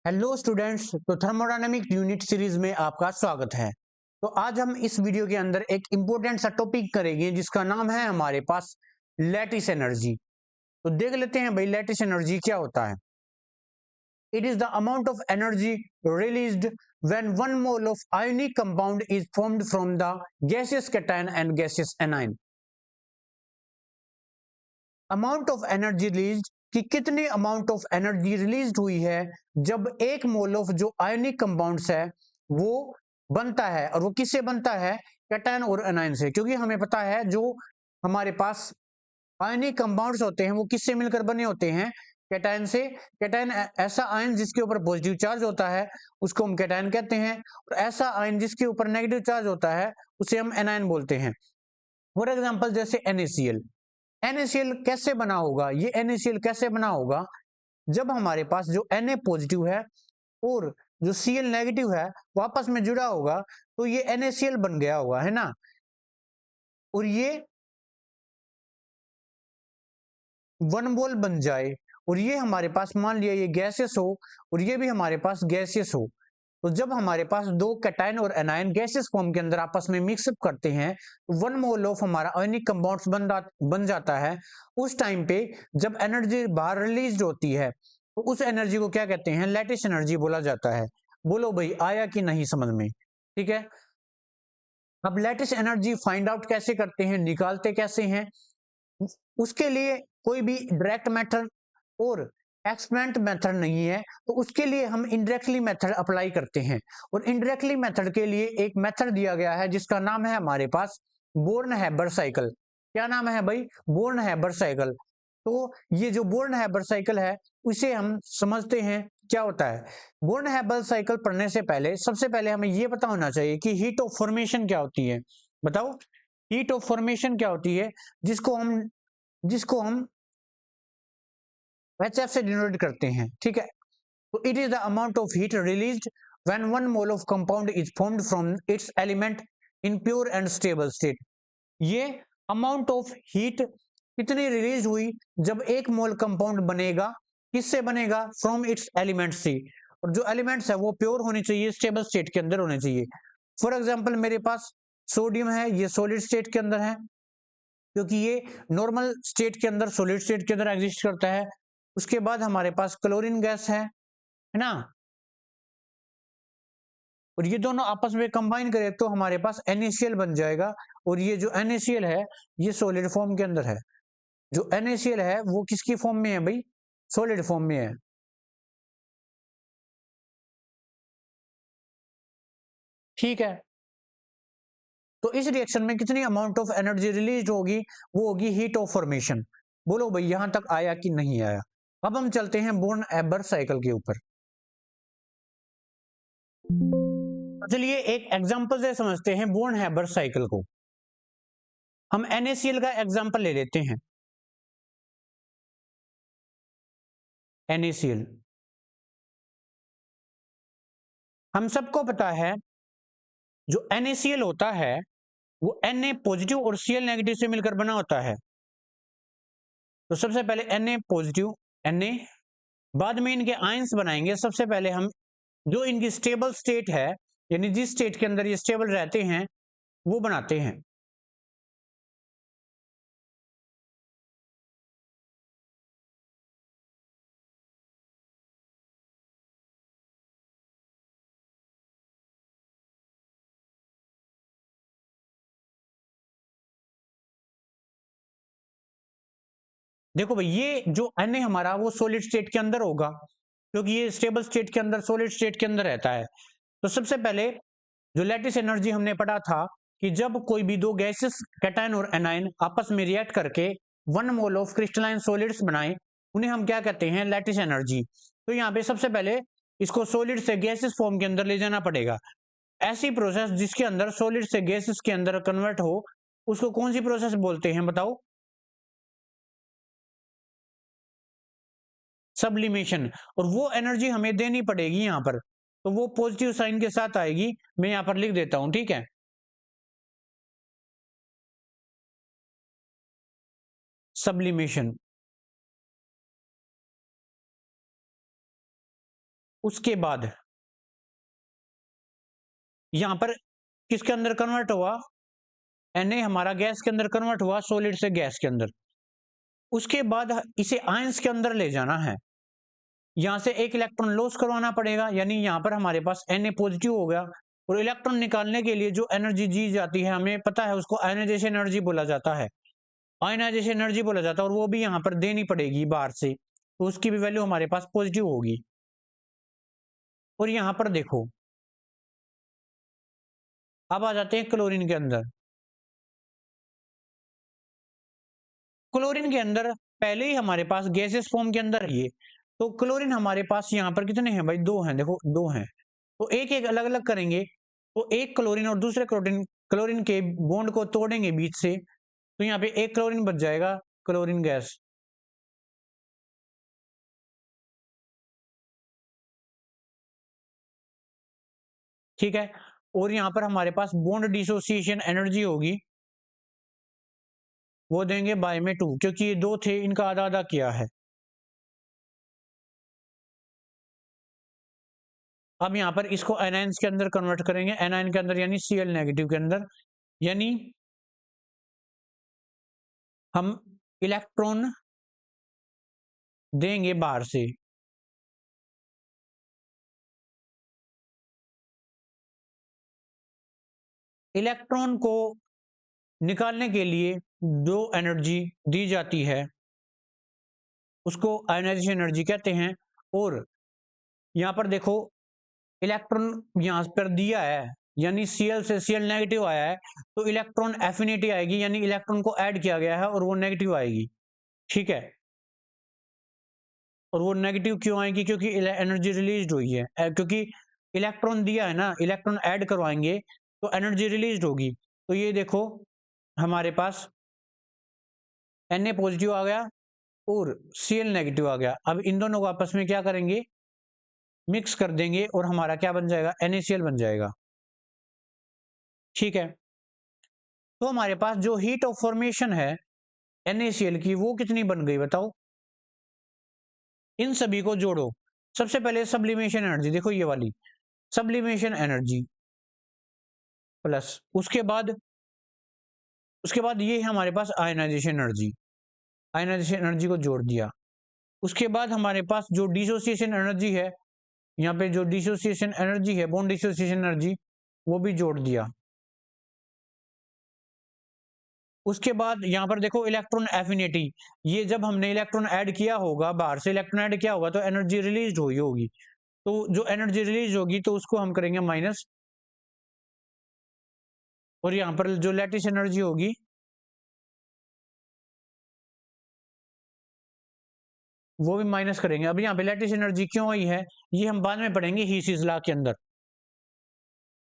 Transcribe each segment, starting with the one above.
Hello students, तो thermodynamic unit series में आपका स्वागत है। तो आज हम इस वीडियो के अंदर एक इंपॉर्टेंट सा टॉपिक करेंगे जिसका नाम है हमारे पास लैटिस एनर्जी। तो देख लेते हैं भाई लैटिस एनर्जी क्या होता है। It is the amount of energy released when one mole of ionic compound is formed from the gaseous cation and gaseous anion. Amount of energy release कि कितनी अमाउंट ऑफ एनर्जी रिलीज हुई है जब एक mole of जो ionic compounds है वो बनता है, और वो किससे बनता है? कैटायन और एनायन से। क्योंकि हमें पता है जो हमारे पास आयनिक कंपाउंड्स होते हैं वो किससे मिलकर बने होते हैं? कैटायन से। कैटायन ऐसा आयन जिसके ऊपर पॉजिटिव चार्ज होता है उसको हम कैटायन कहते हैं, और ऐसा आयन जिसके ऊपर नेगेटिव चार्ज होता है उसे हम एनायन बोलते हैं। फॉर एग्जाम्पल जैसे NaCl। NaCl कैसे बना होगा? ये NaCl कैसे बना होगा? जब हमारे पास जो Na पॉजिटिव है और जो Cl नेगेटिव है वो आपस में जुड़ा होगा तो ये NaCl बन गया होगा, है ना। और ये वन मोल बन जाए, और ये हमारे पास मान लिया ये गैसियस हो और ये भी हमारे पास गैसियस हो। तो जब हमारे पास दो कैटायन और एनायन गैसियस फॉर्म के अंदर आपस में मिक्सअप करते हैं तो वन मोल ऑफ हमारा आयनिक कंपाउंड्स बन जाता है। उस टाइम पे जब एनर्जी बाहर रिलीज होती है तो उस एनर्जी को क्या कहते हैं? लैटिस एनर्जी बोला जाता है। बोलो भाई आया कि नहीं समझ में? ठीक है। अब लैटिस एनर्जी फाइंड आउट कैसे करते हैं, निकालते कैसे हैं? उसके लिए कोई भी डायरेक्ट मेथड और एक्सपेरिमेंट मेथड नहीं है, तो उसके लिए हम इनडायरेक्टली मेथड अप्लाई करते हैं। और इनडायरेक्टली मेथड के लिए एक मेथड दिया गया है जिसका नाम है हमारे पास बोर्न हैबर साइकिल। क्या नाम है भाई? Born Haber cycle. तो ये जो बोर्न हैबर साइकिल है उसे हम समझते हैं क्या होता है। बोर्न हैबर साइकिल पढ़ने से पहले सबसे पहले हमें यह पता होना चाहिए कि हीट ऑफ फॉर्मेशन क्या होती है। बताओ, हीट ऑफ फॉर्मेशन क्या होती है? जिसको हम HF से डिनोट करते हैं, ठीक है। तो it is the amount of heat released when one mole of compound is formed from its element in pure and stable state. ये अमाउंट ऑफ हीट कितनी रिलीज हुई जब एक मोल कंपाउंड बनेगा? किससे बनेगा? फ्रॉम इट्स एलिमेंट से। और जो एलिमेंट्स है वो प्योर होने चाहिए, स्टेबल स्टेट के अंदर होने चाहिए। फॉर एग्जाम्पल मेरे पास सोडियम है, ये सॉलिड स्टेट के अंदर है क्योंकि ये नॉर्मल स्टेट के अंदर, सॉलिड स्टेट के अंदर एग्जिस्ट करता है। उसके बाद हमारे पास क्लोरीन गैस है ना। और ये दोनों आपस में कंबाइन करें तो हमारे पास NaCl बन जाएगा। और ये जो NaCl है ये सॉलिड फॉर्म के अंदर है। जो NaCl है वो किसकी फॉर्म में है भाई? सॉलिड फॉर्म में है। ठीक है। तो इस रिएक्शन में कितनी अमाउंट ऑफ एनर्जी रिलीज होगी? वो होगी हीट ऑफ फॉर्मेशन। बोलो भाई यहां तक आया कि नहीं आया? अब हम चलते हैं बोर्न एबर साइकिल के ऊपर। तो चलिए एक एग्जांपल से समझते हैं बोर्न हैबर साइकिल को। हम NaCl का एग्जांपल ले लेते हैं। NaCl हम सबको पता है जो NaCl होता है वो Na पॉजिटिव और Cl नेगेटिव से मिलकर बना होता है। तो सबसे पहले Na पॉजिटिव, Na, बाद में इनके आयंस बनाएंगे। सबसे पहले हम जो इनकी स्टेबल स्टेट है, यानी जिस स्टेट के अंदर ये स्टेबल रहते हैं वो बनाते हैं। देखो भाई ये जो Na हमारा वो सॉलिड स्टेट के अंदर होगा क्योंकि ये स्टेबल स्टेट के अंदर, सॉलिड स्टेट के अंदर रहता है। तो सबसे पहले जो लैटिस एनर्जी हमने पढ़ा था कि जब कोई भी दो गैसेस कैटायन और एनायन आपस में रिएक्ट करके one mole of crystalline solids बनाए उन्हें हम क्या कहते हैं? Lattice energy. तो यहाँ पे सबसे पहले इसको सॉलिड से गैसेस फॉर्म के अंदर ले जाना पड़ेगा। ऐसी प्रोसेस जिसके अंदर सॉलिड से गैसेस के अंदर कन्वर्ट हो उसको कौन सी प्रोसेस बोलते हैं बताओ? सब्लिमेशन। और वो एनर्जी हमें देनी पड़ेगी यहाँ पर, तो वो पॉजिटिव साइन के साथ आएगी। मैं यहाँ पर लिख देता हूं, ठीक है। सब्लिमेशन। उसके बाद यहां पर किसके अंदर कन्वर्ट हुआ, Na हमारा गैस के अंदर कन्वर्ट हुआ, सॉलिड से गैस के अंदर। उसके बाद इसे आयंस के अंदर ले जाना है, यहां से एक इलेक्ट्रॉन लॉस करवाना पड़ेगा, यानी यहां पर हमारे पास Na पॉजिटिव हो गया। और इलेक्ट्रॉन निकालने के लिए जो एनर्जी दी जाती है हमें पता है, उसको आयनाइजेशन एनर्जी बोला जाता है। आयनाइजेशन एनर्जी बोला जाता है, और वो भी यहां पर देनी पड़ेगी बाहर से, तो उसकी भी वैल्यू हमारे पास पॉजिटिव होगी। और यहां पर देखो, अब आ जाते हैं क्लोरीन के अंदर। क्लोरीन के अंदर पहले ही हमारे पास गैसेस फॉर्म के अंदर है ये, तो क्लोरीन हमारे पास यहाँ पर कितने हैं भाई, दो हैं, देखो दो हैं। तो एक एक अलग अलग करेंगे, तो एक क्लोरीन और दूसरे क्लोरीन क्लोरीन के बॉन्ड को तोड़ेंगे बीच से, तो यहाँ पे एक क्लोरीन बच जाएगा, क्लोरीन गैस। ठीक है। और यहाँ पर हमारे पास बॉन्ड डिसोसिएशन एनर्जी होगी, वो देंगे बाय में 2, क्योंकि ये दो थे, इनका आधा आधा किया है। अब यहाँ पर इसको एनायंस के अंदर कन्वर्ट करेंगे, एनायन के अंदर यानी Cl नेगेटिव के अंदर, यानी हम इलेक्ट्रॉन देंगे बाहर से। इलेक्ट्रॉन को निकालने के लिए जो एनर्जी दी जाती है उसको आयनाइजेशन एनर्जी कहते हैं। और यहाँ पर देखो, इलेक्ट्रॉन यहाँ पर दिया है, यानी Cl से Cl नेगेटिव आया है, तो इलेक्ट्रॉन एफिनिटी आएगी, यानी इलेक्ट्रॉन को ऐड किया गया है और वो नेगेटिव आएगी। ठीक है। और वो नेगेटिव क्यों आएगी, क्योंकि एनर्जी रिलीज हुई है, क्योंकि इलेक्ट्रॉन दिया है ना, इलेक्ट्रॉन ऐड करवाएंगे तो एनर्जी रिलीज होगी। तो ये देखो, हमारे पास Na पॉजिटिव आ गया और Cl नेगेटिव आ गया। अब इन दोनों को आपस में क्या करेंगे, मिक्स कर देंगे, और हमारा क्या बन जाएगा, NaCl बन जाएगा। ठीक है। तो हमारे पास जो हीट ऑफ फॉर्मेशन है NaCl की, वो कितनी बन गई बताओ। इन सभी को जोड़ो। सबसे पहले सब्लिमेशन एनर्जी, देखो ये वाली सब्लिमेशन एनर्जी, प्लस उसके बाद ये है हमारे पास आयनाइजेशन एनर्जी, आयनाइजेशन एनर्जी को जोड़ दिया। उसके बाद हमारे पास जो डिसोसिएशन एनर्जी है, यहाँ पे जो डिसोसिएशन एनर्जी है, बॉन्ड डिसोसिएशन एनर्जी, वो भी जोड़ दिया। उसके बाद यहाँ पर देखो इलेक्ट्रॉन एफिनिटी, ये जब हमने इलेक्ट्रॉन ऐड किया होगा, बाहर से इलेक्ट्रॉन ऐड किया होगा, तो एनर्जी रिलीज हुई होगी, तो जो एनर्जी रिलीज होगी तो उसको हम करेंगे माइनस। और यहाँ पर जो लैटिस एनर्जी होगी, वो भी माइनस करेंगे। अब यहाँ पे लैटिस एनर्जी क्यों आई है, ये हम बाद में पढ़ेंगे हीसीज लॉ के अंदर।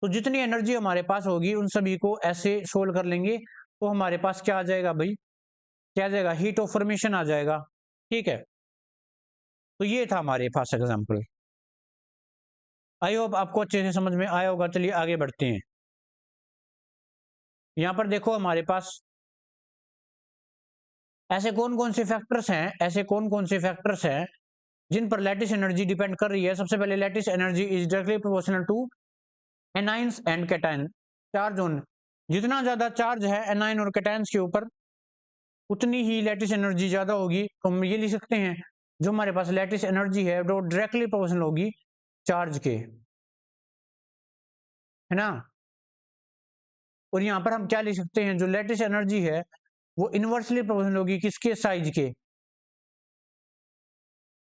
तो जितनी एनर्जी हमारे पास होगी उन सभी को ऐसे सोल्व कर लेंगे, तो हमारे पास क्या आ जाएगा भाई, क्या आ जाएगा, हीट ऑफ फॉर्मेशन आ जाएगा। ठीक है। तो ये था हमारे पास एग्जाम्पल। आई होप आपको अच्छे से समझ में आया होगा। चलिए आगे बढ़ते हैं। यहाँ पर देखो हमारे पास ऐसे कौन कौन से फैक्टर्स हैं जिन पर लैटिस एनर्जी डिपेंड कर रही है। सबसे पहले lattice energy is directly proportional to anions and cation charge on. जितना ज्यादा चार्ज है एनाइन और कैटायंस के ऊपर, उतनी ही लैटिस एनर्जी ज्यादा होगी। तो हम ये लिख सकते हैं, जो हमारे पास लैटिस एनर्जी है वो डायरेक्टली प्रोपोर्शनल होगी चार्ज के, है ना। और यहाँ पर हम क्या लिख सकते हैं, जो लैटिस एनर्जी है वो इनवर्सली प्रोपोर्शनल होगी किसके, साइज के,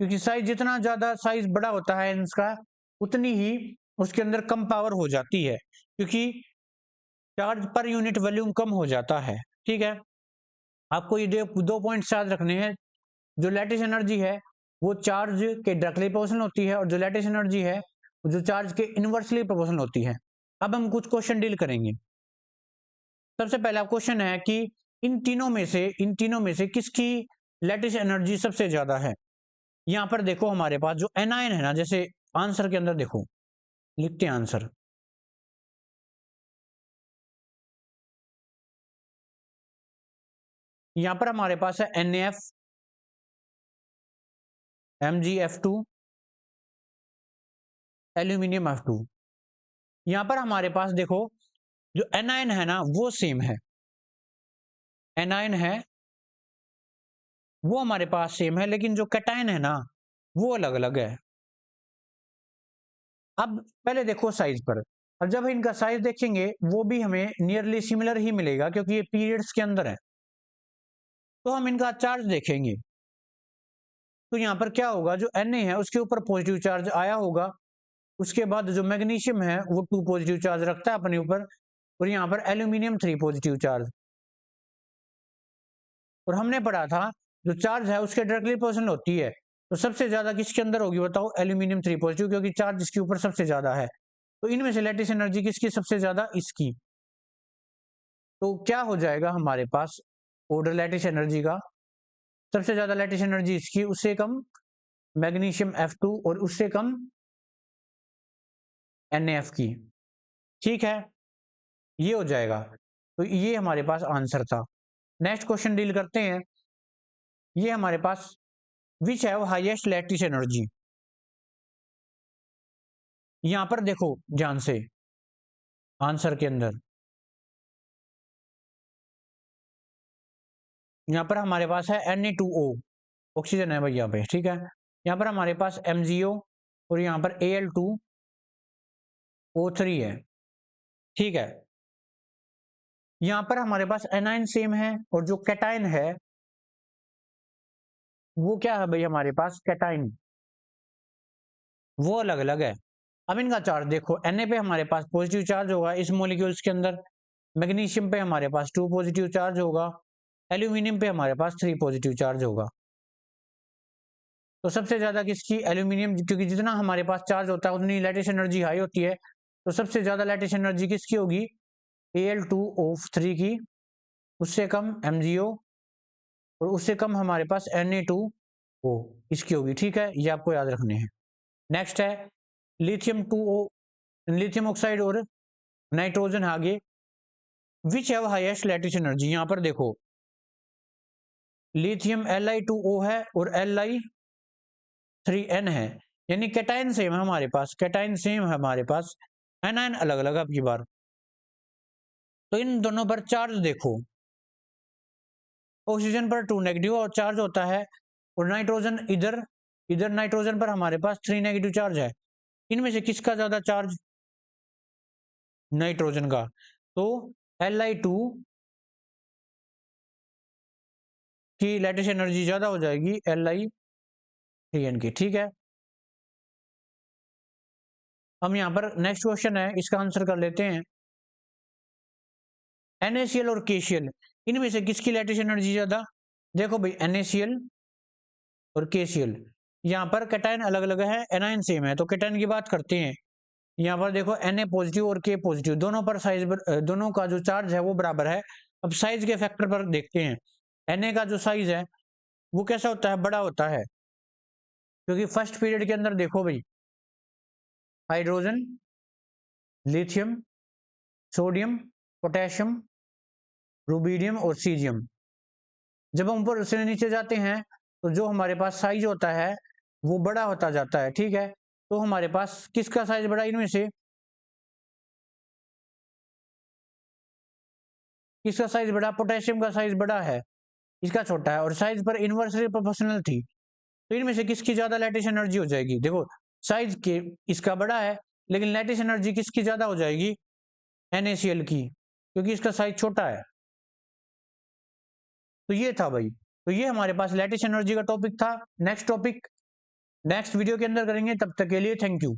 क्योंकि साइज जितना ज्यादा साइज बड़ा होता है इसका, उतनी ही उसके अंदर कम पावर हो जाती है, क्योंकि चार्ज पर यूनिट वॉल्यूम कम हो जाता है। ठीक है। आपको ये दो पॉइंट्स याद रखने हैं। जो लैटिस एनर्जी है वो चार्ज के डायरेक्टली प्रोपोर्शनल होती है, और जो लैटिस एनर्जी है जो चार्ज के इनवर्सली प्रोपोर्शनल होती है। अब हम कुछ क्वेश्चन डील करेंगे। सबसे पहला क्वेश्चन है कि इन तीनों में से किसकी लैटिस एनर्जी सबसे ज्यादा है। यहां पर देखो हमारे पास जो एनायन है ना, जैसे आंसर के अंदर देखो, लिखते हैं आंसर। यहां पर हमारे पास है NaF, MgF2, एल्यूमिनियम F2। यहां पर हमारे पास देखो जो एनायन है ना वो सेम है, एनायन है वो हमारे पास सेम है, लेकिन जो कैटायन है ना वो अलग अलग है। अब पहले देखो साइज पर, अब जब इनका साइज देखेंगे वो भी हमें नियरली सिमिलर ही मिलेगा क्योंकि ये पीरियड्स के अंदर है। तो हम इनका चार्ज देखेंगे तो यहाँ पर क्या होगा, जो Na है उसके ऊपर पॉजिटिव चार्ज आया होगा, उसके बाद जो मैग्नीशियम है वो 2 पॉजिटिव चार्ज रखता है अपने ऊपर, और यहाँ पर एल्यूमिनियम 3 पॉजिटिव चार्ज। और हमने पढ़ा था जो चार्ज है उसके डायरेक्टली पोजिशन होती है, तो सबसे ज्यादा किसके अंदर होगी बताओ, एल्यूमिनियम 3 पॉजिटिव, क्योंकि चार्ज इसके ऊपर सबसे ज्यादा है। तो इनमें से लैटिस एनर्जी किसकी सबसे ज्यादा, इसकी। तो क्या हो जाएगा हमारे पास ऑर्डर लैटिस एनर्जी का, सबसे ज्यादा लैटिस एनर्जी इसकी, उससे कम मैग्नीशियम F2 और उससे कम NaF की। ठीक है, ये हो जाएगा। तो ये हमारे पास आंसर था। नेक्स्ट क्वेश्चन डील करते हैं। ये हमारे पास which have highest lattice energy. यहां पर देखो ध्यान से आंसर के अंदर, यहां पर हमारे पास है Na2O, ऑक्सीजन है भैया पे, ठीक है। यहां पर हमारे पास MgO और यहां पर Al2O3 है, ठीक है। यहां पर हमारे पास एनाइन सेम है और जो कैटाइन है वो क्या है भाई, हमारे पास कैटाइन वो अलग अलग है। अब इनका चार्ज देखो, Na पे हमारे पास पॉजिटिव चार्ज होगा इस मॉलिक्यूल्स के अंदर, मैग्नीशियम पे हमारे पास 2 पॉजिटिव चार्ज होगा, एल्यूमिनियम पे हमारे पास 3 पॉजिटिव चार्ज होगा। तो सबसे ज्यादा किसकी, एल्यूमिनियम, क्योंकि जितना हमारे पास चार्ज होता है उतनी लैटिस एनर्जी हाई होती है, तो सबसे ज्यादा लैटिस एनर्जी किसकी होगी, Al2O3 की, उससे कम MgO और उससे कम हमारे पास Na2O इसकी होगी, ठीक है। ये आपको याद रखने हैं। नेक्स्ट है लिथियम 2O, लिथियम ऑक्साइड और नाइट्रोजन आगे, विच हैव हाईएस्ट लैटिस एनर्जी। यहां पर देखो लिथियम Li2O है और Li3N है, यानी कैटाइन सेम है हमारे पास, कैटाइन सेम है हमारे पास, एनायन अलग अलग अब की बार। तो इन दोनों पर चार्ज देखो, ऑक्सीजन पर 2 नेगेटिव और चार्ज होता है, और नाइट्रोजन इधर, इधर नाइट्रोजन पर हमारे पास 3 नेगेटिव चार्ज है। इनमें से किसका ज्यादा चार्ज, नाइट्रोजन का। तो Li2 की लैटिस एनर्जी ज्यादा हो जाएगी Li3N की, ठीक है। हम यहाँ पर नेक्स्ट क्वेश्चन है इसका आंसर कर लेते हैं। NaCl और KCl, इनमें से किसकी लैटिस एनर्जी ज्यादा। देखो भाई NaCl और KCl, यहाँ पर कैटायन अलग अलग है, एनायन सेम है, तो कैटायन की बात करते हैं। यहाँ पर देखो Na पॉजिटिव और K पॉजिटिव, दोनों पर साइज दोनों का जो चार्ज है वो बराबर है। अब साइज के फैक्टर पर देखते हैं। Na का जो साइज है वो कैसा होता है, बड़ा होता है, क्योंकि फर्स्ट पीरियड के अंदर देखो भाई hydrogen, lithium, sodium, potassium, rubidium और सीजियम। जब हम ऊपर से नीचे जाते हैं तो जो हमारे पास साइज होता है वो बड़ा होता जाता है, ठीक है। तो हमारे पास किसका साइज बड़ा, इनमें से किसका साइज बड़ा, पोटेशियम का साइज बड़ा है, इसका छोटा है, और साइज पर इनवर्सली प्रोपोर्शनल थी। तो इनमें से किसकी ज्यादा लैटिस एनर्जी हो जाएगी, देखो साइज के इसका बड़ा है, लेकिन लैटिस एनर्जी किसकी ज्यादा हो जाएगी, NaCl की, क्योंकि इसका साइज छोटा है। तो ये था भाई, तो ये हमारे पास लैटिस एनर्जी का टॉपिक था। नेक्स्ट टॉपिक नेक्स्ट वीडियो के अंदर करेंगे, तब तक के लिए थैंक यू।